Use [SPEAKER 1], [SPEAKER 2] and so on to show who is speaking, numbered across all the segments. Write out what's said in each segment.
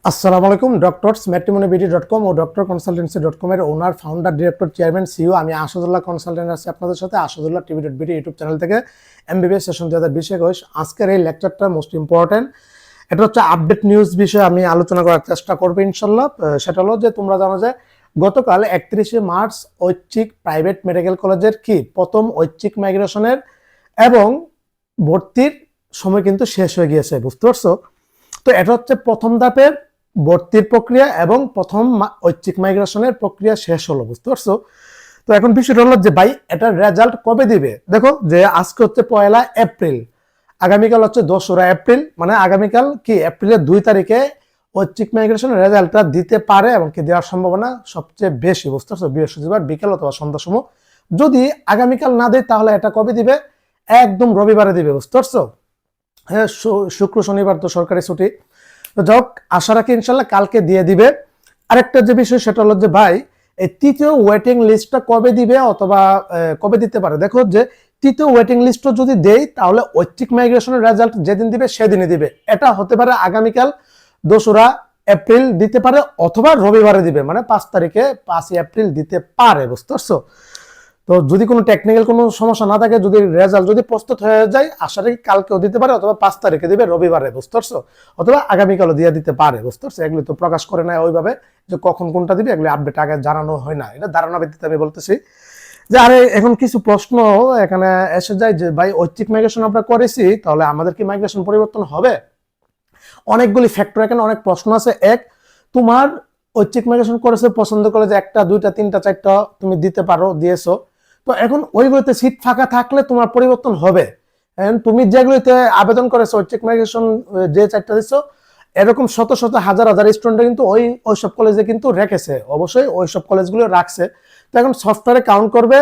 [SPEAKER 1] আসসালামু আলাইকুম। ডক্টরস ম্যাট্রিমনিবিডি.কম ও ডক্টর কনসালটেন্সি.কম এর ওনার, ফাউন্ডার, ডিরেক্টর, চেয়ারম্যান, সিইও আমি আসাদুল্লাহ কনসালটেন্ট আছি আপনাদের সাথে আসাদুল্লাহ টিভি.বিডি ইউটিউব চ্যানেল থেকে এমবিবিএস সেশন 2020-21। আজকের এই লেকচারটা মোস্ট ইম্পর্টেন্ট। এটা হচ্ছে আপডেট নিউজ বিষয়ে আমি আলোচনা করার চেষ্টা করবো ইনশাল্লাহ। সেটা হলো যে তোমরা জানো যে গতকাল 31শে মার্চ ঐচ্ছিক প্রাইভেট মেডিকেল কলেজের প্রথম ঐচ্ছিক মাইগ্রেশনের এবং ভর্তির সময় কিন্তু শেষ হয়ে গিয়েছে, বুঝতে পারছো? তো এটা হচ্ছে প্রথম ধাপের ভর্তির প্রক্রিয়া এবং প্রথম ঐচ্ছিক মাইগ্রেশনের প্রক্রিয়া শেষ হলো, বুঝতে পারছো? তো এখন বিষয়টা হলো যে ভাই এটার রেজাল্ট কবে দিবে। দেখো যে আজকে হচ্ছে 1 এপ্রিল, আগামীকাল হচ্ছে 2রা এপ্রিল, মানে আগামীকাল এপ্রিলের 2 তারিখে ঐচ্ছিক মাইগ্রেশনের রেজাল্টটা দিতে পারে এবং দেওয়ার সম্ভাবনা সবচেয়ে বেশি, বুঝতে পারছো? বৃহস্পতিবার বিকেল অথবা সন্ধ্যার সময়। যদি আগামীকাল না দেয় তাহলে এটা কবে দিবে? একদম রবিবারে দিবে, বুঝতে পারছো? হ্যাঁ, শুক্র শনিবার তো সরকারি ছুটি। তো যাক, আশা রাখি ইনশাল্লাহ কালকে দিয়ে দিবে। আরেকটা যে বিষয় সেটা হলো যে ভাই এই তৃতীয় ওয়েটিং লিস্টটা কবে দিবে অথবা কবে দিতে পারে। দেখো যে তৃতীয় ওয়েটিং লিস্টও যদি দেই তাহলে ঐচ্ছিক মাইগ্রেশনের রেজাল্ট যেদিন দিবে সেদিনই দিবে। এটা হতে পারে আগামীকাল 2রা এপ্রিল দিতে পারে অথবা রবিবারে দিবে, মানে 5 তারিখে 5 এপ্রিল দিতে পারে, বুঝতে পারছো? তো যদি কোনো টেকনিক্যাল কোনো সমস্যা না থাকে, যদি রেজাল্ট যদি প্রস্তুত হয়ে যায়, আশা রাখি কালকেও দিতে পারে অথবা 5 তারিখে দিবে রবিবারে, বুঝতে পারছো? অথবা আগামীকালও দিয়ে দিতে পারে, বুঝতে পারছো? এগুলি তো প্রকাশ করে না ওইভাবে যে কখন কোনটা দিবে, এগুলি আপডেট আগে জানানো হয় না। এটা ধারণা ভিত্তিতে আমি বলতেছি যে আরে এখন কিছু প্রশ্ন এখানে এসে যায় যে ভাই ঐচ্ছিক মাইগ্রেশন আমরা করেছি, তাহলে আমাদের কি মাইগ্রেশন পরিবর্তন হবে? অনেকগুলি ফ্যাক্টর, এখানে অনেক প্রশ্ন আছে। এক, তোমার ঐচ্ছিক মাইগ্রেশন করেছে, পছন্দ করে যে 1টা 2টা 3টা 4টা তুমি দিতে পারো, দিয়েছো। তো এখন ওইগুলোতে সিট ফাঁকা থাকলে তোমার পরিবর্তন হবে। তুমি যেগুলিতে আবেদন করেছো ঐচ্ছিক মাইগ্রেশন, যে 4টা দিচ্ছ, এরকম শত শত হাজার হাজার স্টুডেন্ট কিন্তু ওইসব কলেজে কিন্তু রেখেছে, অবশ্যই ওইসব কলেজগুলো রাখছে। তো এখন সফটওয়্যারে কাউন্ট করবে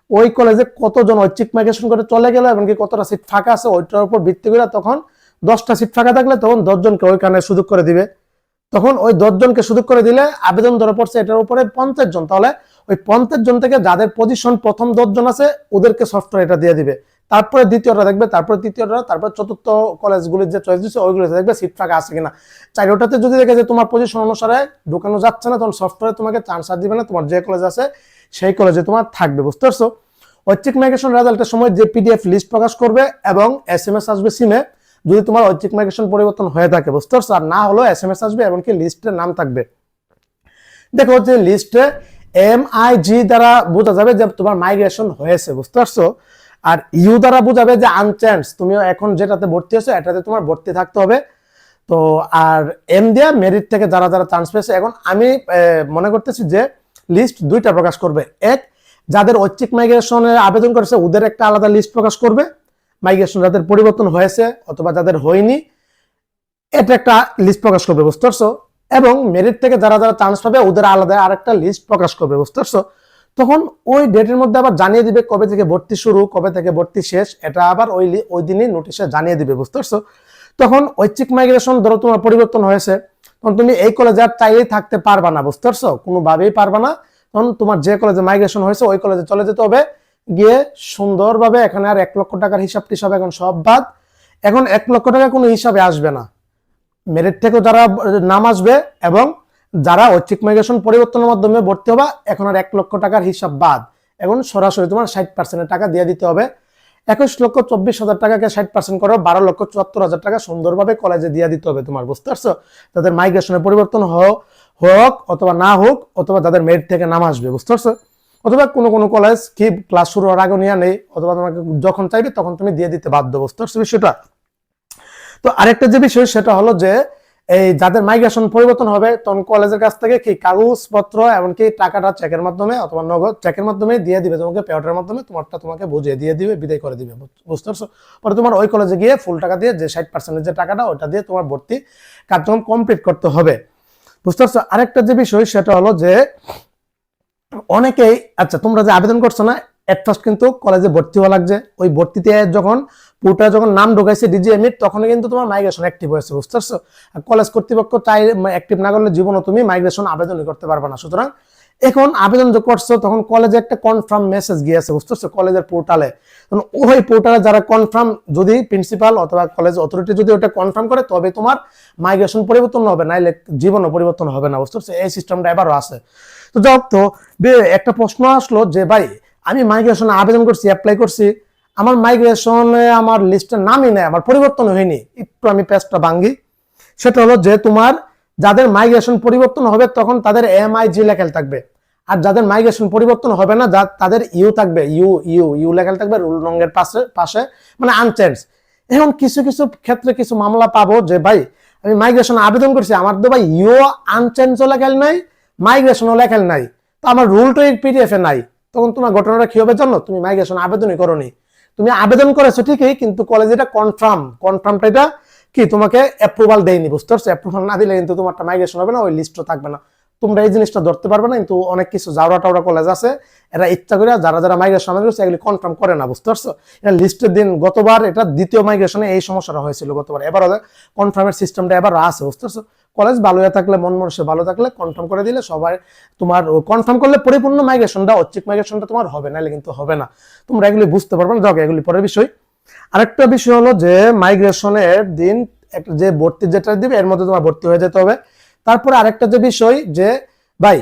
[SPEAKER 1] ওই কলেজে কতজন ঐচ্ছিক মাইগ্রেশন করে চলে গেল এবং কতটা সিট ফাঁকা আছে, ওইটার উপর ভিত্তি করে তখন 10টা সিট ফাঁকা থাকলে তখন 10 জনকে ওইখানে সুযোগ করে দিবে। তখন ওই 10 জনকে সুযোগ করে দিলে আবেদন ধরা পড়ছে এটার উপরে 50 জন, তাহলে ওই 50 জন থেকে যাদের পজিশন প্রথম 10 জন আছে ওদেরকে সফটওয়্যার এটা দিয়ে দিবে। তারপরে দ্বিতীয়টা দেখবে, তারপরে তৃতীয়টা, তারপর চতুর্থ কলেজগুলির যে চয়েস দিচ্ছে ওইগুলোতে দেখবে সিট ফাঁকা আছে কিনা। 4টাতে যদি দেখে যে তোমার পজিশন অনুসারে ঢুকানো যাচ্ছে না, তখন সফটওয়্যার তোমাকে চান্স আর দিবে না, তোমার যে কলেজ আছে সেই কলেজে তোমার থাকবে, বুঝতে পারছো? ঐচ্ছিক মাইগ্রেশন রেজাল্টের সময় যে পিডিএফ লিস্ট প্রকাশ করবে এবং SMS আসবে সিমে, যদি তোমার ঐচ্ছিক মাইগ্রেশন পরিবর্তন হয়ে থাকে, বুঝতে পারছো? আর না হলেও SMS আসবে এবং লিস্টের নাম থাকবে। দেখো যে লিস্টে MIG দ্বারা বোঝা যাবে যে তোমার মাইগ্রেশন হয়েছে, বুঝতে পারছো? আর ইউ দ্বারা বোঝাবে যে আনচান্স, তুমি এখন যেটাতে ভর্তি হয়েছো এটাতে তোমার ভর্তি থাকতে হবে। তো আর এম দিয়া মেরিট থেকে যারা যারা চান্স পেয়েছে। এখন আমি মনে করতেছি যে লিস্ট 2টা প্রকাশ করবে। এক, যাদের ঐচ্ছিক মাইগ্রেশনের আবেদন করেছে ওদের একটা আলাদা লিস্ট প্রকাশ করবে, মাইগ্রেশন যাদের পরিবর্তন হয়েছে অথবা যাদের হয়নি এটা একটা লিস্ট প্রকাশ করবে, বুঝতে পারছো? এবং মেরিট থেকে যারা যারা চান্স পাবে ওদের আলাদা আরেকটা লিস্ট প্রকাশ করবে, বুঝতে পারছো? তখন ওই ডেটের মধ্যে আবার জানিয়ে দিবে কবে থেকে ভর্তি শুরু, কবে থেকে ভর্তি শেষ, এটা আবার ওই দিনই নোটিশে জানিয়ে দিবে, বুঝতে পারছো? তখন ঐচ্ছিক মাইগ্রেশন ধরো তোমার পরিবর্তন হয়েছে, তখন তুমি এই কলেজে আর চাইলেই থাকতে পারবা না, বুঝতে পারছো? কোনোভাবেই পারবা না। তখন তোমার যে কলেজে মাইগ্রেশন হয়েছে ওই কলেজে চলে যেতে হবে, গিয়ে সুন্দরভাবে এখানে আর 1 লক্ষ টাকার হিসাব টিসাব এখন সব বাদ। এখন 1 লক্ষ টাকা কোনো হিসাবে আসবে না, মেরিট থেকেও যারা নাম আসবে এবং যারা ঐচ্ছিক মাইগ্রেশন পরিবর্তনের মাধ্যমে ভর্তি হবা, এখন আর 1 লক্ষ টাকার হিসাব বাদ। এখন সরাসরি তোমার 60% টাকা দিয়ে দিতে হবে। 21,24,000 টাকাকে 60% করে 12,74,000 টাকা সুন্দরভাবে কলেজে দিয়ে দিতে হবে তোমার, বুঝতে পারছো? তাদের মাইগ্রেশনের পরিবর্তন হোক অথবা না হোক, অথবা যাদের মেরিট থেকে নাম আসবে, বুঝতে পারছো? অথবা কোনো কলেজ ক্লাস শুরু হওয়ার আগে নিয়ে নেই, অথবা তোমাকে যখন চাইবে তখন তুমি দিয়ে দিতে বাধ্য, বুঝতে পারছো বিষয়টা? তো আরেকটা যে বিষয় সেটা হলো যে এই যাদের মাইগ্রেশন পরিবর্তন হবে তখন কলেজের কাছ থেকে কাগজপত্র এমনকি টাকাটা চেকের মাধ্যমে অথবা নগদ চেকের মাধ্যমে দিয়ে দিবে তোমাকে, পেওয়ারের মাধ্যমে তোমারটা তোমাকে বুঝিয়ে দিয়ে দিবে, বিদায় করে দিবে, বুঝতে পারছো? পরে তোমার ওই কলেজে গিয়ে ফুল টাকা দিয়ে যে 60% যে টাকাটা ওটা দিয়ে তোমার ভর্তি কার্যক্রম কমপ্লিট করতে হবে, বুঝতে পারছো? আরেকটা যে বিষয় সেটা হলো যে অনেকেই, আচ্ছা তোমরা যে আবেদন করছো না, এট ফার্স্ট কিন্তু কলেজে ভর্তি হওয়া লাগছে। ওই ভর্তিতে যখন নাম ঢোকাইছে ডিজিএমইর তখন কিন্তু তোমার মাইগ্রেশন অ্যাক্টিভ হয়েছে, বুঝতে পারছো? কলেজ কর্তৃপক্ষ চাই অ্যাক্টিভ না করলে জীবনও তুমি মাইগ্রেশন আবেদনই করতে পারবে না। সুতরাং এখন আবেদন যে করছো তখন কলেজে একটা কনফার্ম মেসেজ গিয়েছে, বুঝতে পারছো, কলেজের পোর্টালে। ওই পোর্টালে যারা কনফার্ম, যদি প্রিন্সিপাল অথবা কলেজ অথরিটি যদি ওটা কনফার্ম করে তবে তোমার মাইগ্রেশন পরিবর্তন হবে, নাইলে জীবনও পরিবর্তন হবে না, বুঝতে পারছো। এই সিস্টেমটা এবারও আছে। তো যাই হোক, তো একটা প্রশ্ন আসলো যে ভাই আমি মাইগ্রেশনে আবেদন করছি, অ্যাপ্লাই করছি, আমার মাইগ্রেশনে আমার লিস্টের নামই নেই, আমার পরিবর্তন হয়নি। একটু আমি পেজটা ভাঙ্গি। সেটা হলো যে তোমার যাদের মাইগ্রেশন পরিবর্তন হবে তখন তাদের MIG লেখা থাকবে, আর যাদের মাইগ্রেশন পরিবর্তন হবে না তাদের ইউ থাকবে, ইউ লেখা থাকবে রুল রঙের পাশে, মানে আনচেঞ্জ। এখন কিছু কিছু ক্ষেত্রে কিছু মামলা পাবো যে ভাই আমি মাইগ্রেশন আবেদন করছি, আমার তো ভাই ইউ আনচেঞ্জও লেখাল নাই, মাইগ্রেশনও লেখাল নাই, তো আমার রুলটা PDF এ নাই। তখন তোমার ঘটনাটা কি হবে জানো? তুমি মাইগ্রেশন আবেদনই করোনি, তুমি আবেদন করেছো ঠিকই, কিন্তু কলেজে এটা কনফার্মটা এটা কি তোমাকে অ্যাপ্রুভাল দেয়নি, বুঝতে পারছো। অ্যাপ্রুভাল না দিলে কিন্তু তোমারটা মাইগ্রেশন হবে না, ওই লিস্টও থাকবে না, তোমরা এই জিনিসটা ধরতে পারবে না। কিন্তু অনেক কিছু জাউরা টাউরা কলেজ আছে, এরা ইচ্ছা করে যারা মাইগ্রেশন করছে এগুলি কনফার্ম করে না, বুঝতে পারছো। এটা লিস্টের দিন গতবার এটা দ্বিতীয় মাইগ্রেশনে এই সমস্যাটা হয়েছিল গতবার, এবার কনফার্মের সিস্টেমটা এবার আছে, বুঝতে পারছো। কলেজ ভালো থাকলে, মন মানুষে ভালো থাকলে কনফার্ম করে দিলে সবাই তোমার কনফার্ম করলে পরিপূর্ণ মাইগ্রেশনটা, ঐচ্ছিক মাইগ্রেশনটা তোমার হবে, নাহলে কিন্তু হবে না। তোমরা এগুলি বুঝতে পারবে না, যাও এগুলি পরের বিষয়। আরেকটা বিষয় হলো যে মাইগ্রেশনের দিন যে ভর্তি যেটা দিবে এর মধ্যে তোমার ভর্তি হয়ে যেতে হবে। তারপরে আরেকটা যে বিষয় যে ভাই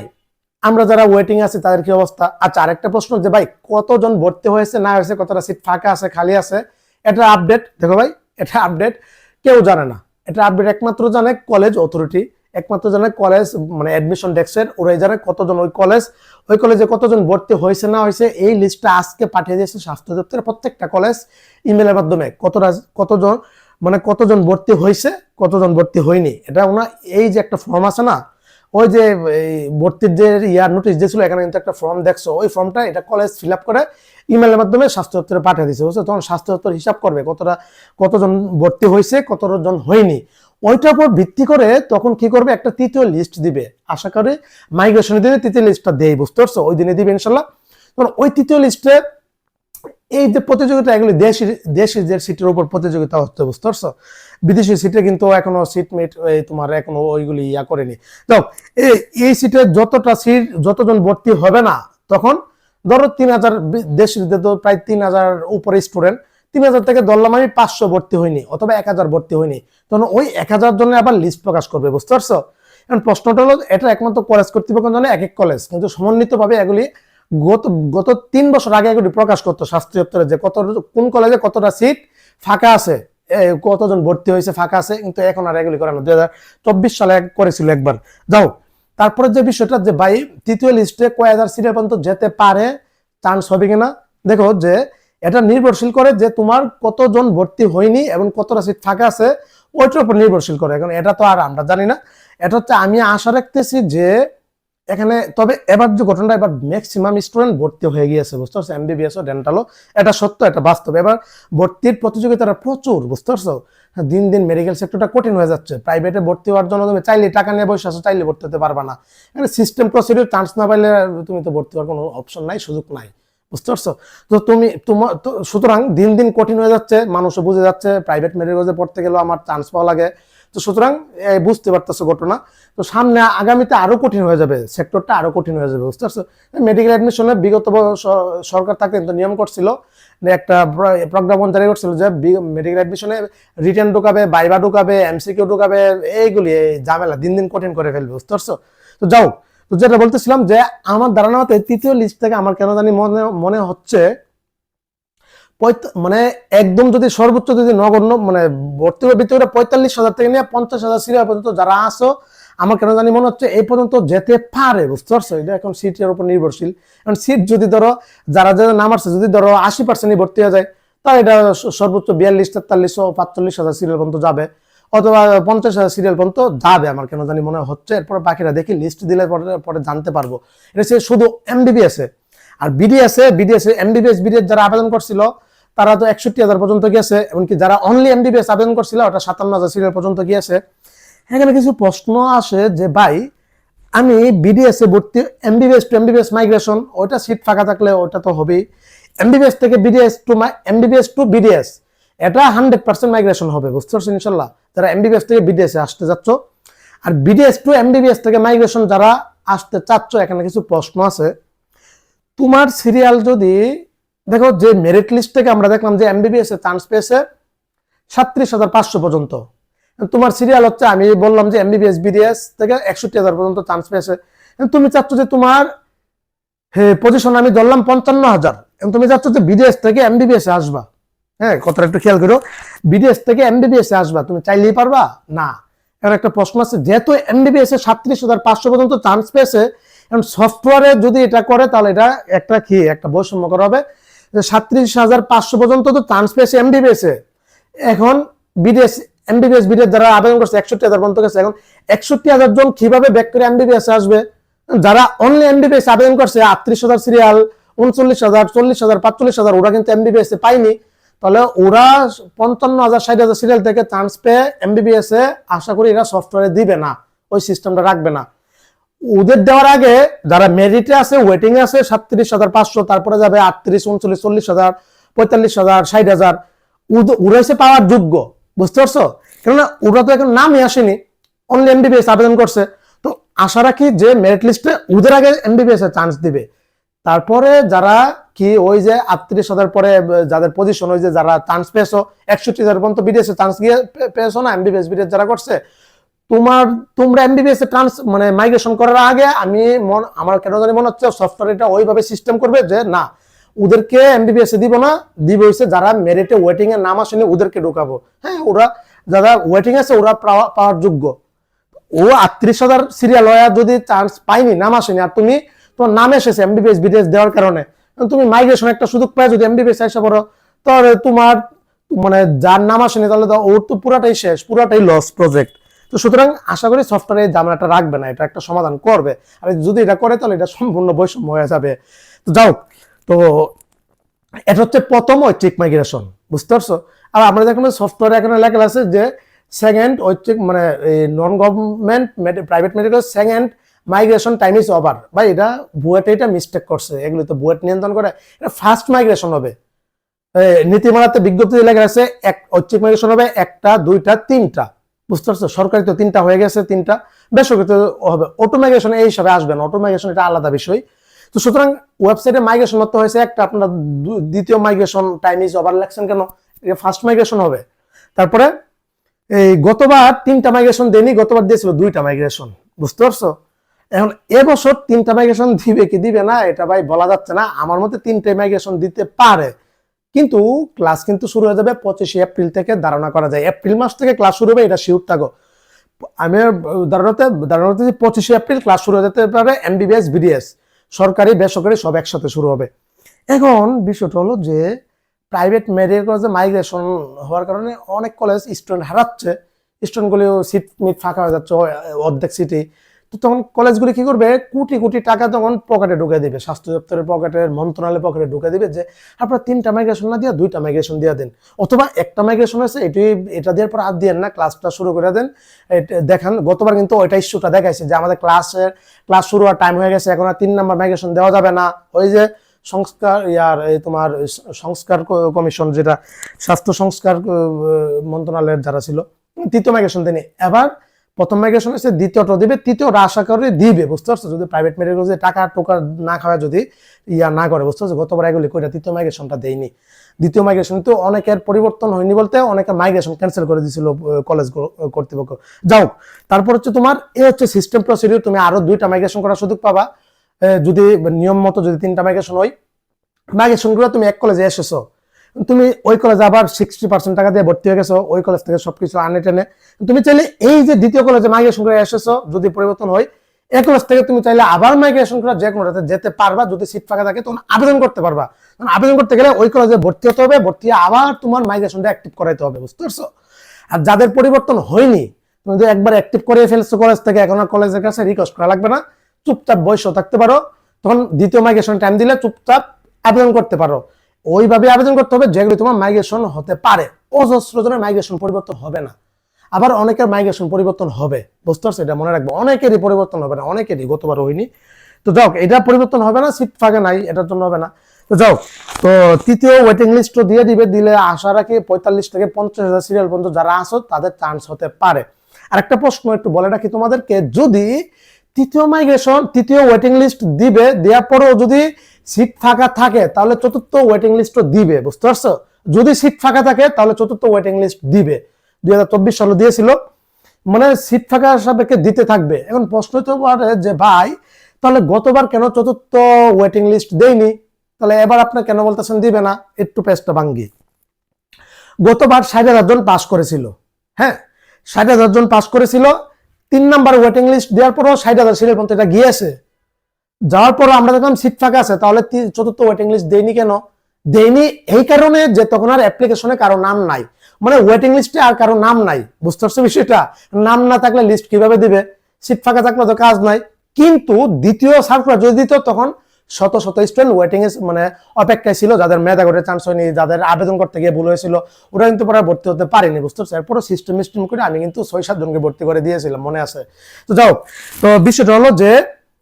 [SPEAKER 1] আমরা যারা ওয়েটিং আছে তাদের কি অবস্থা। আচ্ছা, আরেকটা প্রশ্ন যে ভাই কতজন ভর্তি হয়েছে না হয়েছে, কতটা সিট ফাঁকা আছে খালি আছে, এটা আপডেট দেখো ভাই, এটা আপডেট কেউ জানে না। এটা আপডেট একমাত্র জানে কলেজ অথরিটি, একমাত্র জানে কলেজ মানে অ্যাডমিশন ডেস্কের, ওরাই জানে কতজন ওই কলেজে কতজন ভর্তি হয়েছে না হয়েছে। এই লিস্টটা আজকে পাঠিয়ে দিয়েছে স্বাস্থ্য দপ্তরের প্রত্যেকটা কলেজ ইমেলের মাধ্যমে, কতজন ভর্তি হয়েছে, কতজন ভর্তি হয়নি। এটা ওনা এই যে একটা ফর্ম আছে না, ওই যে ভর্তির যে নোটিশ দিয়েছিল, এখানে কিন্তু একটা ফর্ম দেখছো, ওই ফর্মটা এটা কলেজ ফিল আপ করে ইমেলের মাধ্যমে স্বাস্থ্য দপ্তরে পাঠিয়ে দিয়েছে, বুঝছো। তখন স্বাস্থ্য দপ্তর হিসাব করবে কতজন ভর্তি হয়েছে, কতজন হয়নি। ওইটার উপর ভিত্তি করে তখন কি করবে, একটা তৃতীয় লিস্ট দিবে। আশা করি মাইগ্রেশনের দিনে তৃতীয় লিস্টটা দেয়, বুঝতে পারছো, ওই দিনে দিবে ইনশাল্লাহ। তখন ওই তৃতীয় লিস্টে এই যে প্রতিযোগিতা, এগুলি দেশি যে সিটের উপর প্রতিযোগিতা হচ্ছে, বুঝতে পারছো। বিদেশি সিটে কিন্তু এখনো সিটমেট তোমার এখনো ওইগুলি করেনি। তো এই সিটে যতজন ভর্তি হবে না, তখন ধরো 3000 দেশিতে তো প্রায় 3000 উপরে স্টুডেন্ট, 3000 থেকে ধরলাম আমি 500 ভর্তি হয়নি অথবা 1000 ভর্তি হয়নি, তখন ওই 1000 জনের আবার লিস্ট প্রকাশ করবে, বুঝতে পারছো। এখন প্রশ্নটা হলো, এটা একমাত্র কলেজ কর্তৃপক্ষ জানে, এক এক কলেজ কিন্তু সমন্বিতভাবে এগুলি গত 3 বছর আগে এগুলি প্রকাশ করতো স্বাস্থ্য দপ্তরে, যে কোন কলেজে কতটা সিট ফাঁকা আছে, কতজন ভর্তি হয়েছে ফাঁকা আছে। কিন্তু এখন আর এগুলি করে না, 2024 সালে করেছিল একবার। যাও, তারপরে যে বিষয়টা যে ভাই তৃতীয় লিস্টে কয় হাজার সিটের পর্যন্ত যেতে পারে, চান্স হবে কিনা, দেখো যে এটা নির্ভরশীল করে যে তোমার কতজন ভর্তি হয়নি এবং কতটা সিট ফাঁকা আছে, ওইটার উপর নির্ভরশীল করে। এখন এটা তো আর আমরা জানি না, এটা হচ্ছে আমি আশা রাখতেছি যে এখানে, তবে এবার যে ঘটনাটা, এবার ম্যাক্সিমাম স্টুডেন্ট ভর্তি হয়ে গিয়েছে, বুঝতে পারছো, MBBS ও ডেন্টালও, এটা সত্য, এটা বাস্তব। এবার ভর্তির প্রতিযোগিতাটা প্রচুর, বুঝতে পারছো। দিন দিন মেডিকেল সেক্টরটা কঠিন হয়ে যাচ্ছে। প্রাইভেটে ভর্তি হওয়ার জন্য তুমি চাইলে টাকা নিয়ে বসে আছো, চাইলে ভর্তি হতে পারবা না। এখানে সিস্টেম প্রসিডিউর চান্স না পাইলে তুমি তো ভর্তি হওয়ার কোনো অপশন নাই, সুযোগ নাই, বুঝতে পারছো। তো সুতরাং দিন দিন কঠিন হয়ে যাচ্ছে, মানুষও বুঝে যাচ্ছে প্রাইভেট মেডিকেলে পড়তে গেলেও আমার চান্স পাওয়া লাগে। তো সুতরাং বুঝতে পারতেছো ঘটনা। তো সামনে আগামীতে আরো কঠিন হয়ে যাবে, সেক্টরটা আরো কঠিন হয়ে যাবে, বুঝতে পারছো। মেডিকেল অ্যাডমিশনে বিগত সরকার তাকে কিন্তু নিয়ম করছিল, একটা প্রজ্ঞাপন জারি করছিল যে মেডিকেল অ্যাডমিশনে রিটেন ঢুকাবে, বাইবা ঢুকাবে, MCQ ঢুকাবে, এইগুলি ঝামেলা দিন দিন কঠিন করে ফেলবে, বুঝতে পারছো। তো যাও, তো যেটা বলতেছিলাম যে আমার ধারণা মতে তৃতীয় লিস্ট থেকে আমার কেন জানি মনে হচ্ছে মানে একদম যদি সর্বোচ্চ যদি নগণ্য মানে ভর্তি ভিতরে 45,000 থেকে নিয়ে 50,000 সিরিয়াল পর্যন্ত যারা আসো, আমার কেন জানি মনে হচ্ছে এই পর্যন্ত যেতে পারে, বুঝতে পারছো। এটা এখন সিটের উপর নির্ভরশীল। এখন সিট যদি ধরো যারা নাম আসছে যদি ধরো 80% ভর্তি হয়ে যায়, তাহলে এটা সর্বোচ্চ 42, 43, 45,000 সিরিয়াল পর্যন্ত যাবে, অথবা 50,000 সিরিয়াল পর্যন্ত যাবে আমার কেন জানি মনে হচ্ছে। এরপরে বাকিরা দেখি লিস্ট দিলে পরে জানতে পারবো। এটা শুধু MBBS এ। আর BDS MBBS BDS যারা আবেদন করছিল তারা তো 61,000 পর্যন্ত গিয়েছে, এমনকি যারা অনলি MBBS আবেদন করছিল ওটা 57,000 সিরিয়াল পর্যন্ত গিয়েছে। এখানে কিছু প্রশ্ন আসে যে ভাই আমি BDS এ ভর্তি, MBBS টু MBBS মাইগ্রেশন, ওটা সিট ফাঁকা থাকলে ওটা তো হবেই। MBBS থেকে MBBS টু BDS, এটা 100% মাইগ্রেশন হবে, বুঝতে পারছো ইনশাল্লাহ, যারা MBBS থেকে BDS এ আসতে যাচ্ছ। আর BDS টু MBBS থেকে মাইগ্রেশন যারা আসতে চাচ্ছ, এখানে কিছু প্রশ্ন আছে। তোমার সিরিয়াল যদি দেখো, যে মেরিট লিস্ট থেকে আমরা দেখলাম যে এমবিবিএস এ চান্স পেয়েছে 37,500 পর্যন্ত। তোমার সিরিয়াল হচ্ছে, আমি বললাম যে এমবিবিএস বিডিএস থেকে 61,000 পর্যন্ত চান্স পেয়েছে। তুমি চাচ্ছ যে তোমার পজিশন আমি ধরলাম 55,000, তুমি চাচ্ছ যে বিডিএস থেকে এমবিবিএস এ আসবা। হ্যাঁ, কথাটা একটু খেয়াল করো, বিডিএস থেকে এমবিবিএস এ আসবা, তুমি চাইলেই পারবা না। এর একটা প্রশ্ন আছে, যেহেতু এমবিবিএস এ 37,500 পর্যন্ত চান্স পেয়েছে, এখন সফটওয়্যারে যদি এটা করে তাহলে এটা একটা বৈষম্য করা হবে। 37,500 পর্যন্ত তো চান্স পেয়েছে এমবিবিএস এ, এখন বিডিএস এমবিবিএস বিডিএস যারা আবেদন করছে 61,000 পর্যন্ত গেছে, এখন 61,000 জন কিভাবে ব্যাক করে এমবিবিএস আসবে? যারা অনলি এমবিবিএস আবেদন করছে 38,000 সিরিয়াল, 39,000, 40,000, 45,000, ওরা কিন্তু এমবিবিএস এ পায়নি। তাহলে ওরা 55,000, 60,000 সিরিয়াল থেকে চান্স পেয়ে এমবিবিএস এ আশা করি এরা সফটওয়্যারে দিবে না, ওই সিস্টেমটা রাখবে না। ওদের দেওয়ার আগে যারা মেরিটে আছে, ওয়েটিং এ আছে 37,500, তারপরে যাবে 38, 39, 40,000, 45,000, 60,000, ওরা এসে পাওয়ার যোগ্য। বুঝতে পারছো? কেননা ওরা তো এখন নামই আসেনি, অনলি এমবিবিএস আবেদন করছে। তো আশা রাখি যে মেরিট লিস্টে ওদের আগে এমবিবিএস এ চান্স দিবে। তারপরে যারা কি ওই যে 38,000 পরে যাদের পজিশন, ওই যে যারা চান্স পেয়েছো 61,000 পর্যন্ত বিডিএস এ চান্স গিয়ে পেয়েছো না, এমবিবিএস বিডিএস যারা করছে, তোমরা এমবিবিএস এ মানে মাইগ্রেশন করার আগে আমার কেন জানি মনে হচ্ছে সফটওয়্যার এটা ওইভাবে সিস্টেম করবে যে না, ওদেরকে এমবিবিএস এ দিব না, দিব হচ্ছে যারা মেরিটে ওয়েটিং এর নাম আসেনি ওদেরকে ঢোকাবো। হ্যাঁ, ওরা যারা ওয়েটিং আছে ওরা পাওয়ার যোগ্য। ও 38,000 সিরিয়াল হয়ে যদি চান্স পাইনি, নাম আসেনি, আর তোমার নাম এসেছে এমবিবিএস বিডিএস দেওয়ার কারণে, তুমি মাইগ্রেশন একটা সুযোগ পায় যদি এমবিবিএস এসে পড়ো, তাহলে তোমার মানে যার নাম আসেনি তাহলে ওর তো পুরাটাই শেষ, পুরাটাই লস প্রজেক্ট। তো সুতরাং আশা করি সফটওয়্যারে এই ঝামেলাটা রাখবে না, এটা একটা সমাধান করবে। আর যদি এটা করে তাহলে এটা সম্পূর্ণ বৈষম্য হয়ে যাবে। তো যাও, তো এটা হচ্ছে প্রথম ঐচ্ছিক মাইগ্রেশন। বুঝতে পারছো? আর আমরা দেখলাম সফটওয়্যারে এখানে লেখা আছে যে সেকেন্ড ঐচ্ছিক মানে non government private medical second migration time is over. ভাই এটা বুয়েটে এটা মিস্টেক করছে, এগুলো তো বুয়েট নিয়ন্ত্রণ করে, এটা ফার্স্ট মাইগ্রেশন হবে। নীতিমালাতে বিজ্ঞপ্তিতে লেখা আছে ঐচ্ছিক মাইগ্রেশন হবে 1টা, 2টা, 3টা। বুঝতে পারছো? সরকারি তো 3টা হয়ে গেছে, 3টা বেসরকারি হবে। অটো মাইগ্রেশন এই হিসাবে আসবে না, অটো মাইগ্রেশন এটা আলাদা বিষয়। তো সুতরাং ওয়েবসাইটে মাইগ্রেশন মতো হয়েছে একটা, আপনারা দ্বিতীয় মাইগ্রেশন টাইম ইজ ওভার লেখছেন কেন? এটা ফার্স্ট মাইগ্রেশন হবে। তারপরে এই গতবার 3টা মাইগ্রেশন দেয়নি, গতবার দিয়েছিল 2টা মাইগ্রেশন। বুঝতে পারছো? এখন এবছর 3টা মাইগ্রেশন দিবে কি দিবে না এটা ভাই বলা যাচ্ছে না। আমার মতে 3টে মাইগ্রেশন দিতে পারে, কিন্তু ক্লাস কিন্তু শুরু হয়ে যাবে 25 এপ্রিল থেকে, ধারণা করা যায় এপ্রিল মাস থেকে ক্লাস শুরু হবে, এটা শিওর থাকো। আমি ধারণাতে 25 এপ্রিল ক্লাস শুরু হয়ে যেতে পারে। এমবিবিএস বিডিএস সরকারি বেসরকারি সব একসাথে শুরু হবে। এখন বিষয়টা হলো যে প্রাইভেট মেডিকেল কলেজে মাইগ্রেশন হওয়ার কারণে অনেক কলেজ স্টুডেন্ট হারাচ্ছে, স্টুডেন্টগুলো সিট ফাঁকা হয়ে যাচ্ছে অর্ধেক সিটি। তো তখন কলেজগুলি কি করবে, কোটি কোটি টাকা তখন পকেটে ঢুকে দিবে, স্বাস্থ্য দপ্তরের পকেটে, মন্ত্রণালয়ের পকেটে ঢুকে দিবে যে আপনারা 3টা মাইগ্রেশন না দিয়ে 2টা মাইগ্রেশন দিয়ে দেন, অথবা একটা মাইগ্রেশন আছে এটা দেওয়ার পর আর দিয়ে না, ক্লাসটা শুরু করে দেন। দেখান গতবার কিন্তু ওইটা ইস্যুটা দেখাইছে যে আমাদের ক্লাস শুরু হওয়ার টাইম হয়ে গেছে, এখন আর 3 নাম্বার মাইগ্রেশন দেওয়া যাবে না। ওই যে তোমার সংস্কার কমিশন, যেটা স্বাস্থ্য সংস্কার মন্ত্রণালয়ের যারা ছিল, 3য় মাইগ্রেশন দেয়নি। এবার প্রথম মাইগ্রেশন হচ্ছে, দ্বিতীয়টা দিবে, তৃতীয়টা আশা করে দিবে। বুঝতে পারছো? যদি প্রাইভেট মেডিকেল টাকা টোকা না খাওয়া যদি না করে। বুঝতে পারছো? গতবার এগুলি করে 3য় মাইগ্রেশনটা দেয়নি। দ্বিতীয় মাইগ্রেশন তো অনেকের পরিবর্তন হয়নি বলতে অনেকে মাইগ্রেশন ক্যান্সেল করে দিয়েছিল কলেজ কর্তৃপক্ষ। যাও, তারপর হচ্ছে তোমার হচ্ছে সিস্টেম প্রসিডিউর, তুমি আরো 2টা মাইগ্রেশন করার সুযোগ পাবা যদি নিয়ম মতো যদি 3টা মাইগ্রেশন হয়। মাইগ্রেশন গুলো তুমি এক কলেজে এসেছো, তুমি ওই কলেজে আবার 60% টাকা দিয়ে ভর্তি হয়ে গেছো, ওই কলেজ থেকে সবকিছু আনে টেনে তুমি চাইলে এই যে দ্বিতীয় কলেজে মাইগ্রেশন করে এসেছো, যদি পরিবর্তন হয় এই কলেজ থেকে তুমি চাইলে আবার মাইগ্রেশন করে যে কোনোটাতে যেতে পারবা। যদি সিট ফাঁকা থাকে তখন আবেদন করতে পারবা। আবেদন করতে গেলে ওই কলেজে ভর্তি হতে হবে, ভর্তি আবার তোমার মাইগ্রেশনটা অ্যাক্টিভ করাইতে হবে। বুঝতে পারছো? আর যাদের পরিবর্তন হয়নি, তুমি যদি একবার অ্যাক্টিভ করে ফেলছো কলেজ থেকে, এখন আর কলেজের কাছে রিকোয়েস্ট করা লাগবে না, চুপচাপ বসে থাকতে পারো। তখন দ্বিতীয় মাইগ্রেশন টাইম দিলে চুপচাপ আবেদন করতে পারো। ওইভাবে আবেদন করতে হবে যেগুলো তোমার মাইগ্রেশন হতে পারে। অজস্র জনের মাইগ্রেশন পরিবর্তন হবে না, আবার অনেকের মাইগ্রেশন পরিবর্তন হবে। বুঝতে পারছো? এটা মনে রাখবো, অনেকেরই পরিবর্তন হবে না, অনেকেরই গতবার হয়নি। তো যাও, এটা পরিবর্তন হবে না, সিট ফাঁকা নাই, এটার জন্য হবে না। তো যাও, তো তৃতীয় ওয়েটিং লিস্টও দিয়ে দিবে, দিলে আশা রাখি 45 থেকে 50,000 সিরিয়াল পর্যন্ত যারা আসো তাদের চান্স হতে পারে। আর একটা প্রশ্ন একটু বলে রাখি তোমাদেরকে, যদি তৃতীয় ওয়েটিং লিস্ট দিবে, দেওয়ার পরেও যদি সিট ফাঁকা থাকে তাহলে চতুর্থ ওয়েটিং লিস্টও দিবে, বুঝতে পারছো? যদি সিট ফাঁকা থাকে তাহলে চতুর্থ ওয়েটিং লিস্ট দিবে। 2024 সালে দিয়েছিল, মানে সিট ফাঁকা সাপেক্ষে দিতে থাকবে। এখন প্রশ্ন তো পারে যে ভাই তাহলে গতবার কেন চতুর্থ ওয়েটিং লিস্ট দেয়নি, তাহলে এবার আপনি কেন বলতেছেন দিবে না? একটু পেজটা ভাঙ্গি। গতবার 60,000 জন পাস করেছিল, হ্যাঁ 60,000 জন পাস করেছিল। 3 নাম্বার ওয়েটিং লিস্ট দেওয়ার পরও 60,000 সিটের পর্যন্ত এটা গিয়েছে। যাওয়ার পর আমরা দেখলাম সিট ফাঁকা আছে, তাহলে চতুর্থ ওয়েটিং লিস্ট দেয়নি কেন? দেয়নি এই কারণে যে তখন আর অ্যাপ্লিকেশনে কারো নাম নাই, মানে ওয়েটিং লিস্টে আর কারো নাম নাই, বুঝতে পারছো বিষয়টা? নাম না থাকলে লিস্ট কিভাবে দিবে? সিট ফাঁকা থাকলে তো কাজ নাই। কিন্তু দ্বিতীয় সার্কুলার যদি দিত তখন শত শত স্টুডেন্ট ওয়েটিং এ মানে অপেক্ষায় ছিল, যাদের মেধা করে চান্স হয়নি, যাদের আবেদন করতে গিয়ে ভুল হয়েছিল, ওরা কিন্তু পরে ভর্তি হতে পারেনি, বুঝতে পারছো? এরপরে সিস্টেম করে আমি কিন্তু 6-7 জনকে ভর্তি করে দিয়েছিলাম, মনে আছে? তো যাও, তো বিষয়টা হলো যে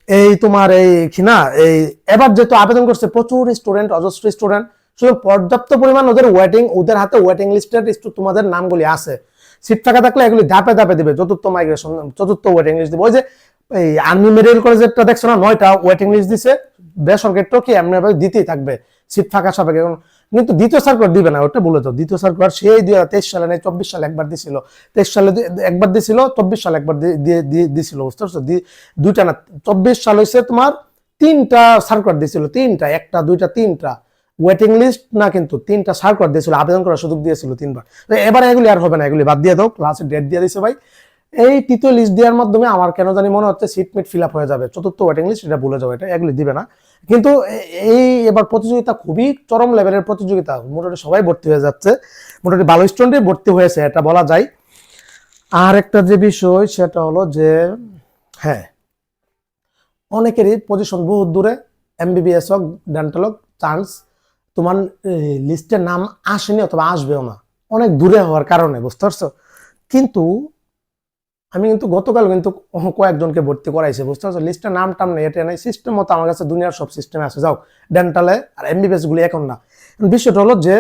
[SPEAKER 1] এই তোমার এই কিনা এই এবার যেহেতু আবেদন করছে প্রচুর স্টুডেন্ট, অজস্র স্টুডেন্ট, শুধু পর্যাপ্ত পরিমাণ ওদের হাতে ওয়েটিং লিস্টের তোমাদের নামগুলি আছে। সিট ফাঁকা থাকলে এগুলি ধাপে ধাপে দিবে, চতুর্থ ওয়েটিং লিস্ট দিবে। ওই যে এই আর্মি মেডিকেল কলেজেরটা দেখছো না, 9টা ওয়েটিং লিস্ট দিছে, বেসরকারিটাও কি এমনি ভাবে দিতেই থাকবে সিট ফাঁকা সাপেক্ষে। কিন্তু দ্বিতীয় সার্কুলার দিবে না, ওটা বলে তো। দ্বিতীয় সার্কুলার সেই 2023 সালে নেই, 24 সালে একবার দিছিল, 23 সালে একবার দিছিল, 24 সালে একবার দিছিল, বুঝতে পারছো? দুইটা না, 24 সাল হয়েছে তোমার 3টা সার্কুলার দিছিল, 3টা, 1টা 2টা 3টা ওয়েটিং লিস্ট না, কিন্তু 3টা সার্কুলার দিয়েছিল, আবেদন করার সুযোগ দিয়েছিল 3বার। এবার এগুলি আর হবে না, এগুলি বাদ দিয়ে দাও, ক্লাসের ডেট দিয়ে দিছে ভাই। এই তৃতীয় লিস্ট দেওয়ার মাধ্যমে আমার কেন জানি মনে হচ্ছে সিট মিট ফিল আপ হয়ে যাবে, চতুর্থ ওয়েটিং লিস্ট এটা ভুলে যাবে, এটা এগুলি দিবে না। কিন্তু এই এবার প্রতিযোগিতা খুবই চরম লেভেলের প্রতিযোগিতা, মোটামুটি সবাই ভর্তি হয়ে যাচ্ছে, মোটামুটি ভালো স্টুডেন্টই ভর্তি হয়েছে, এটা বলা যায়। আর একটা যে বিষয় সেটা হলো যে হ্যাঁ অনেকেরই পজিশন বহুত দূরে, এমবিবিএস হোক ডেন্টাল হোক, চান্স তোমার লিস্টের নাম আসেনি অথবা আসবেও না, অনেক দূরে হওয়ার কারণে, বুঝতে পারছো? কিন্তু আমি কিন্তু গতকাল কিন্তু কয়েকজনকে ভর্তি করাইছি, বুঝতে পারছো? লিস্টের নাম টাম নেই, এটা নেই, সিস্টেম মতো আমার কাছে দুনিয়ার সব সিস্টেমে আছে। যাও ডেন্টালে আর এমবিবিএস গুলি এখন না। বিষয়টা হলো যে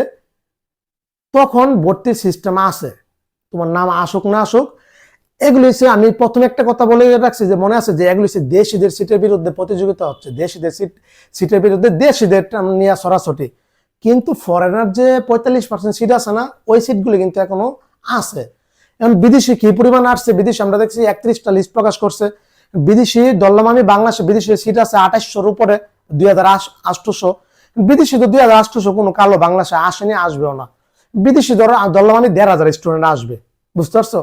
[SPEAKER 1] তখন ভর্তির সিস্টেম আছে, তোমার নাম আসুক না আসুক, এগুলি আমি প্রথমে একটা কথা বলে রাখছি যে মনে আছে যে এগুলি দেশিদের সিটের বিরুদ্ধে প্রতিযোগিতা হচ্ছে, দেশিদের সিটের বিরুদ্ধে দেশিদের নিয়ে সরাসরি। কিন্তু ফরেনার যে 45% সিট আছে না, ওই সিটগুলি কিন্তু এখনো আছে। এখন বিদেশি কি পরিমাণ আসছে, বিদেশি আমরা দেখছি 31টা লিস্ট প্রকাশ করছে। বিদেশি ধরলাম আমি, বাংলাদেশে বিদেশি সিট আছে 2800-র উপরে, 2800। বিদেশি তো 2800 কোনো কালো বাংলাদেশে আসেনি, আসবেও না। বিদেশি ধরলাম আমি 1,500 স্টুডেন্ট আসবে, বুঝতে পারছো?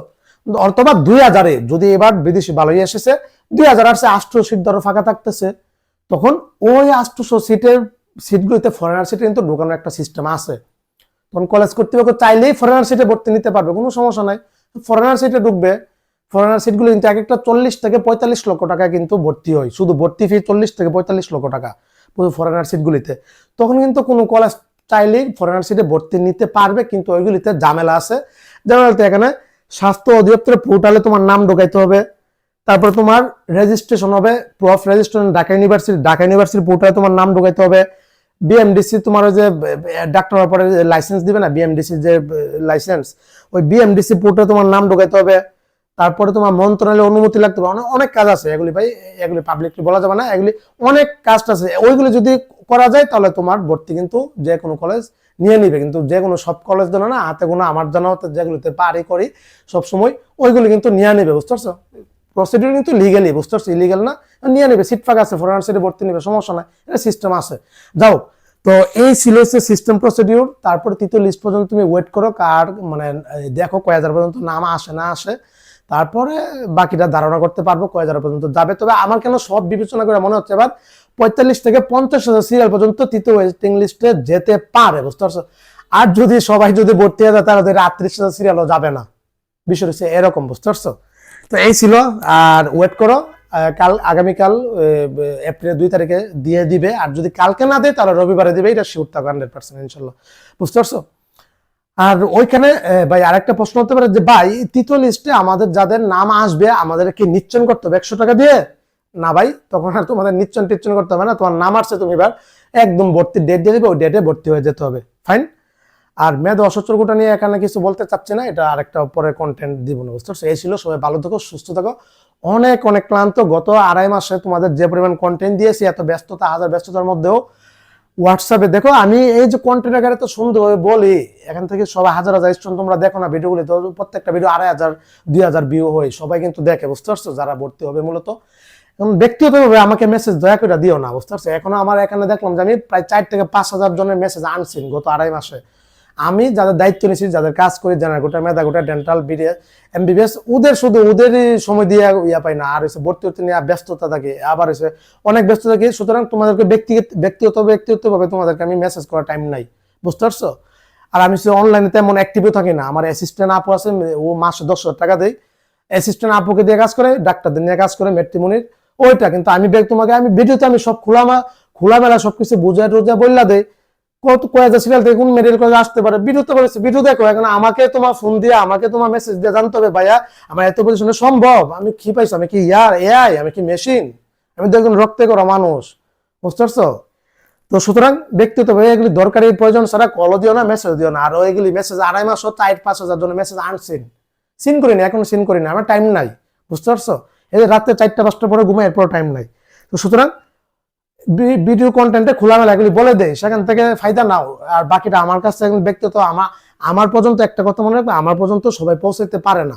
[SPEAKER 1] অথবা 2000-এ যদি এবার বিদেশি ভালোই এসেছে, 2000 আসছে, 800 সিট ধরো ফাঁকা থাকতেছে, তখন ওই 800 সিটের সিটগুলিতে ফরেনার সিটে কিন্তু ঢোকানোর একটা সিস্টেম আছে। তখন কলেজ কর্তৃপক্ষ চাইলেই ফরেনার সিটে ভর্তি নিতে পারবে, কোনো সমস্যা নাই, ফরেনার সিটে ঢুকবে। ফরেনার সিটগুলো কিন্তু এক একটা 40 থেকে 45 লক্ষ টাকা কিন্তু ভর্তি হয়, শুধু ভর্তি ফি 40 থেকে 45 লক্ষ টাকা ফরেনার সিটগুলিতে। তখন কিন্তু কোনো কলেজ চাইলেই ফরেনার সিটে ভর্তি নিতে পারবে, কিন্তু ওইগুলিতে ঝামেলা আছে। যেমন এখানে স্বাস্থ্য অধিদপ্তরের পোর্টালে তোমার নাম ঢোকাইতে হবে, তারপর তোমার রেজিস্ট্রেশন হবে, প্রুফ রেজিস্ট্রেশন ঢাকা ইউনিভার্সিটির পোর্টালে তোমার নাম ঢোকাইতে হবে। বিএমডিসি তোমার ওই যে ডাক্তার পরে লাইসেন্স দিবে না, বিএমডিসি যে লাইসেন্স, ওই বিএমডিসি পোর্টালে তোমার নাম ঢোকাইতে হবে। তারপরে তোমার মন্ত্রণালয়ের অনুমতি লাগতে হবে, অনেক কাজ আছে এগুলি ভাই, এগুলি পাবলিকলি বলা যাবে না, এগুলি অনেক কাজ আছে। ওইগুলি যদি করা যায় তাহলে তোমার ভর্তি কিন্তু যে কোনো কলেজ নিয়ে নিবে, কিন্তু যে কোনো সব কলেজ জানো না, হাতে কোনো আমার জানা হতে যেগুলোতে পারি করি সবসময় ওইগুলি কিন্তু নিয়ে নিবে, বুঝতে পারছো? প্রসিডিউর কিন্তু লিগালি, বুঝতে পারছো? ইলিগাল না, নিয়ে নিবে, সিট ফাঁকা আছে, ফরেনার সিটে ভর্তি নিবে, সমস্যা নাই, এটা সিস্টেম আছে। যাও, তো এই ছিল হচ্ছে সিস্টেম প্রসিডিউর। তারপরে তৃতীয় লিস্ট পর্যন্ত তুমি ওয়েট করো, কার মানে দেখো কয় হাজার পর্যন্ত নাম আসে না আসে, তারপরে বাকিটা ধারণা করতে পারবো কয় হাজার পর্যন্ত যাবে। তবে আমার কেন সব বিবেচনা করে মনে হচ্ছে এবার 45 থেকে 50,000 সিরিয়াল পর্যন্ত তৃতীয় ওয়েটিং লিস্টে যেতে পারে, বুঝতে পারছো? আর যদি সবাই যদি ভর্তি হয়ে যায় তাহলে 38,000 সিরিয়ালও যাবে না, বিষয় হচ্ছে এরকম, বুঝতে পারছো? তো এই ছিল, আর ওয়েট করো, আগামীকাল এপ্রিল 2 তারিখে দিয়ে দিবে, আর যদি কালকে না দেয় তাহলে রবিবারে দিবে, এটা শিওর থাকো 100% ইনশাল্লাহ, বুঝতে পারছো? আর ওইখানে ভাই আরেকটা প্রশ্ন হতে পারে যে ভাই তৃতীয় লিস্টে আমাদের যাদের নাম আসবে আমাদের কি নিশ্চয়ন করতে হবে 100 টাকা দিয়ে? না ভাই, তখন আর তোমাদের নিশ্চয়ন টিচ্ছন করতে হবে না, তোমার নাম আসছে, তুমি এবার একদম ভর্তির ডেট দিয়ে দিবে, ওই ডেটে ভর্তি হয়ে যেতে হবে, ফাইন। আর মেয়াদ অসচ্ছল কোটা নিয়ে এখানে কিছু বলতে চাচ্ছি না, এটা আরেকটা পরে কন্টেন্ট দিব না, বুঝতে পারছো? এই ছিল, সবাই ভালো থাকো, সুস্থ থাকো, অনেক অনেক ক্লান্ত। গত 2.5 মাসে তোমাদের যে পরিমাণ কন্টেন্ট দিয়েছি, এত ব্যস্ততা, হাজার ব্যস্ততার মধ্যেও হোয়াটসঅ্যাপে দেখো আমি এই যে কন্টেন্ট আকারে তো সুন্দরভাবে বলি, এখান থেকে সবাই হাজার হাজার স্টুডেন্ট, তোমরা দেখো না ভিডিওগুলি, তো প্রত্যেকটা ভিডিও 2,500 2,000 ভিউ হয়, সবাই কিন্তু দেখে, বুঝতে পারছো, যারা ভর্তি হবে মূলত। এখন ব্যক্তিগতভাবে আমাকে মেসেজ দয়া করে দিও না, বুঝতে পারছো। এখনো আমার এখানে দেখলাম যে আমি প্রায় 4 থেকে 5,000 জনের মেসেজ আনসিন গত 2.5 মাসে। আমি যাদের দায়িত্ব নিয়েছি, যাদের কাজ করি, জেনারেল মেধাগোটা, ডেন্টাল, বিডিএস, এমবিবিএস, ওদের শুধু ওদেরই সময় দিয়ে পাই না, আর হচ্ছে ভর্তি হতে নিয়ে ব্যস্ততা থাকে, আবার হচ্ছে অনেক ব্যস্ত থাকি। সুতরাং তোমাদেরকে ব্যক্তিগতভাবে তোমাদেরকে আমি মেসেজ করার টাইম নাই, বুঝতে পারছো। আর আমি অনলাইনে তেমন অ্যাক্টিভও থাকি না। আমার অ্যাসিস্ট্যান্ট আপু আছে, ও মাসে 10,000 টাকা দেয়, অ্যাসিস্ট্যান্ট আপুকে দিয়ে কাজ করে, ডাক্তারদের নিয়ে কাজ করে, ম্যাট্রিমনির ওইটা। কিন্তু আমি তোমাকে আমি ভিডিওতে আমি সব খোলামেলা সবকিছু বুঝাই টুজা বললা দেয়। কয়েকটা সিরিয়াল থেকে কোন মেডিকেল কলেজে আসতে পারে, ভিডিওতে বলেছে, ভিডিও দেখো। এখন আমাকে তোমার ফোন দিয়ে, আমাকে তোমার মেসেজ দিয়ে জানতে হবে ভাইয়া আমার এত পজিশনে সম্ভব? আমি কি পাইছি? আমি কি এআই? আমি কি মেশিন? আমি তো একজন রক্তে করা মানুষ, বুঝতে পারছো। তো সুতরাং ব্যক্তিগতভাবে এগুলি দরকারি প্রয়োজন ছাড়া কলও দিও না, মেসেজ দিও না। আর ওইগুলি মেসেজ 2.5 মাস 4-5 হাজার জনের মেসেজ আনসিন, সিন করিনি, এখন সিন করিনি, আমার টাইম নাই, বুঝতে পারছো। এই যে রাত্রে 4টা-5টা পরে ঘুমাই, এরপর টাইম নাই। তো সুতরাং ভিডিও কন্টেন্টে খোলামেলা এগুলি বলে দেয়, সেখান থেকে ফায়দা নাও। আর বাকিটা আমার কাছে ব্যক্তিগত, আমার পর্যন্ত একটা কথা মনে রাখবে, আমার পর্যন্ত সবাই পৌঁছাতে পারে না,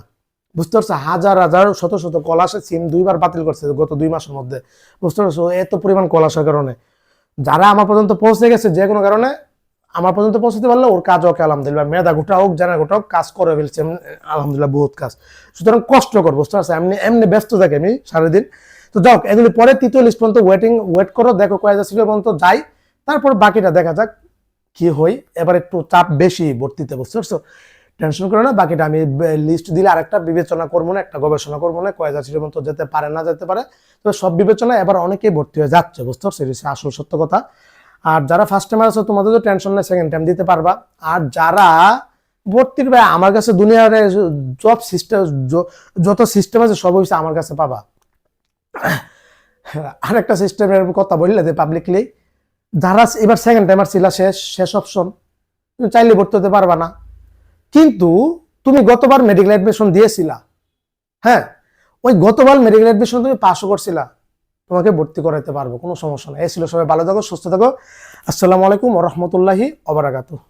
[SPEAKER 1] বুঝতে পারছো। হাজার হাজার শত শত কল আসে, সিম 2বার বাতিল করছে গত 2 মাসের মধ্যে, বুঝতে পারছো। এত পরিমাণ কল আসার কারণে যারা আমার পর্যন্ত পৌঁছে গেছে যে কোনো কারণে, আমার পর্যন্ত পৌঁছতে পারলে ওর কাজ ওকে আলহামদুলিল্লাহ, মেধা গোটা হোক, জানা গোটা হোক, কাজ করে ফেলছে আলহামদুলিল্লাহ, বহুত কাজ। সুতরাং কষ্ট কর, বুঝতে পারছো। এমনি ব্যস্ত থাকে আমি সারাদিন। তো যাক, এগুলি পরে 3য় লিস্ট পর্যন্ত ওয়েট করো, দেখো কয়েকটা সিরিয়াল পর্যন্ত যাই, তারপর বাকিটা দেখা যাক কি হই। এবার একটু চাপ বেশি ভর্তিতে, বুঝতে পারছো। টেনশন করো না, বাকিটা আমি লিস্ট দিলে আরেকটা বিবেচনা করবো না, একটা গবেষণা করবো না, কয়েকটা সিরিয়াল পর্যন্ত যেতে পারে না যেতে পারে। তবে সব বিবেচনা এবার অনেকেই ভর্তি হয়ে যাচ্ছে, বুঝতে পারছো, এটা আসল সত্য কথা। আর যারা ফার্স্ট টাইম আছে তোমাদের তো টেনশন নেই, সেকেন্ড টাইম দিতে পারবা। আর যারা ভর্তির ভাই, আমার কাছে দুনিয়ার জব সিস্টেম, যত সিস্টেম আছে সব হচ্ছে আমার কাছে পাবা। আরেকটা সিস্টেমের কথা বললে যে পাবলিকলি, যারা এবার সেকেন্ড টাইমার ছিল, শেষ অপশন, তুমি চাইলে ভর্তি হতে পারবা না, কিন্তু তুমি গতবার মেডিকেল অ্যাডমিশন দিয়েছিলা, হ্যাঁ, ওই গতবার মেডিকেল অ্যাডমিশন তুমি পাসও করছিলা, তোমাকে ভর্তি করাইতে পারবো, কোনো সমস্যা নেই। এই ছিল, সবাই ভালো থাকো, সুস্থ থাকো। আসসালামু আলাইকুম ওয়া রাহমাতুল্লাহি ওয়া বারাকাতুহু।